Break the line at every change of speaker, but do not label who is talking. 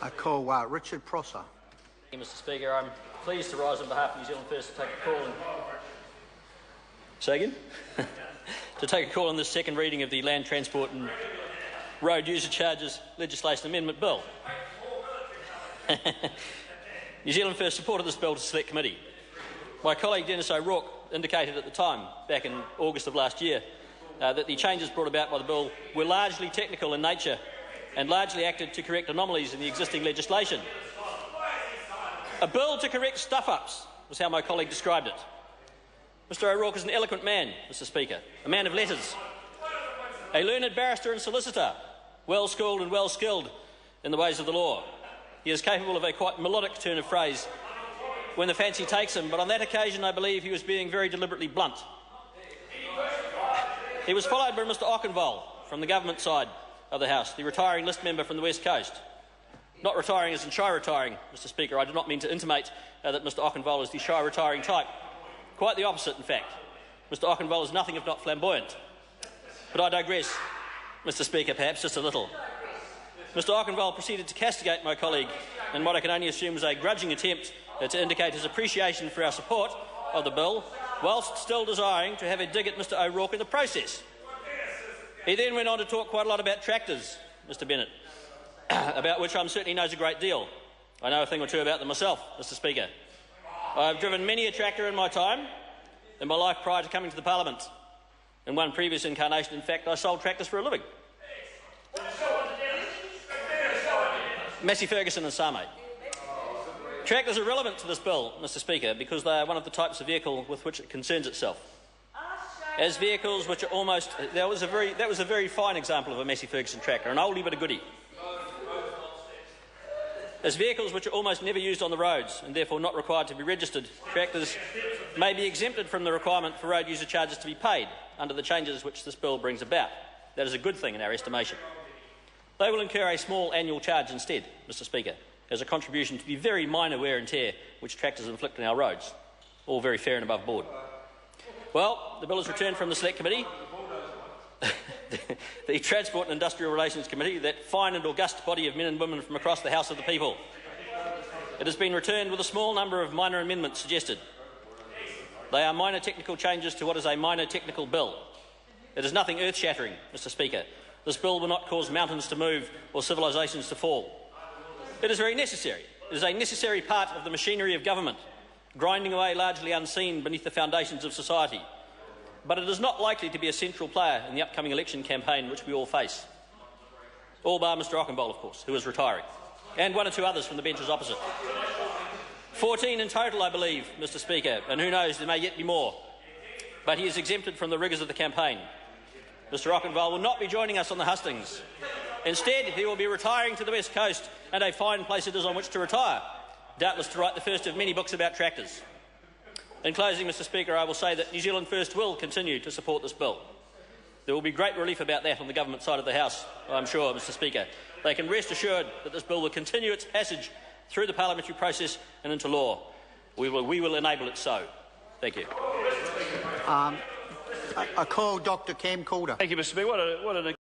I call Richard Prosser.
Thank you, Mr. Speaker. I'm pleased to rise on behalf of New Zealand First to take a call. Say again? To take a call on this second reading of the Land Transport and Road User Charges Legislation Amendment Bill. New Zealand First supported this bill to Select Committee. My colleague Dennis O'Rourke indicated at the time, back in August of last year, that the changes brought about by the bill were largely technical in nature and largely acted to correct anomalies in the existing legislation. A bill to correct stuff-ups was how my colleague described it. Mr O'Rourke is an eloquent man, Mr Speaker, a man of letters, a learned barrister and solicitor, well-schooled and well-skilled in the ways of the law. He is capable of a quite melodic turn of phrase when the fancy takes him, but on that occasion I believe he was being very deliberately blunt. He was followed by Mr Okenval from the government side of the House, the retiring list member from the West Coast. Not retiring as in shy retiring, Mr Speaker. I do not mean to intimate that Mr Okenval is the shy retiring type. Quite the opposite, in fact. Mr Okenval is nothing if not flamboyant. But I digress, Mr Speaker, perhaps just a little. Mr Okenval proceeded to castigate my colleague in what I can only assume was a grudging attempt to indicate his appreciation for our support of the bill, whilst still desiring to have a dig at Mr O'Rourke in the process. He then went on to talk quite a lot about tractors, Mr Bennett, about which I'm certain he knows a great deal. I know a thing or two about them myself, Mr Speaker. I've driven many a tractor in my time, in my life prior to coming to the Parliament. In one previous incarnation, in fact, I sold tractors for a living. Massey Ferguson and Same. Tractors are relevant to this bill, Mr Speaker, because they are one of the types of vehicle with which it concerns itself. As vehicles which are almost... That was a very fine example of a Massey Ferguson tractor, an oldie but a goodie. As vehicles which are almost never used on the roads and therefore not required to be registered, tractors may be exempted from the requirement for road user charges to be paid under the changes which this bill brings about. That is a good thing in our estimation. They will incur a small annual charge instead, Mr Speaker, as a contribution to the very minor wear and tear which tractors inflict on our roads. All very fair and above board. Well, the bill is returned from the Select Committee, the Transport and Industrial Relations Committee, that fine and august body of men and women from across the House of the People. It has been returned with a small number of minor amendments suggested. They are minor technical changes to what is a minor technical bill. It is nothing earth-shattering, Mr Speaker. This bill will not cause mountains to move or civilisations to fall. It is very necessary. It is a necessary part of the machinery of government, grinding away largely unseen beneath the foundations of society. But it is not likely to be a central player in the upcoming election campaign which we all face. All bar Mr Okenval, of course, who is retiring, and one or two others from the benches opposite. 14 in total, I believe, Mr Speaker, and who knows, there may yet be more. But he is exempted from the rigours of the campaign. Mr Okenval will not be joining us on the hustings. Instead, he will be retiring to the West Coast, and a fine place it is on which to retire, doubtless to write the first of many books about tractors. In closing, Mr Speaker, I will say that New Zealand First will continue to support this bill. There will be great relief about that on the government side of the House, I'm sure, Mr Speaker. They can rest assured that this bill will continue its passage through the parliamentary process and into law. We will enable it so. Thank you.
I call Dr Cam Calder.
Thank you, Mr Speaker. What an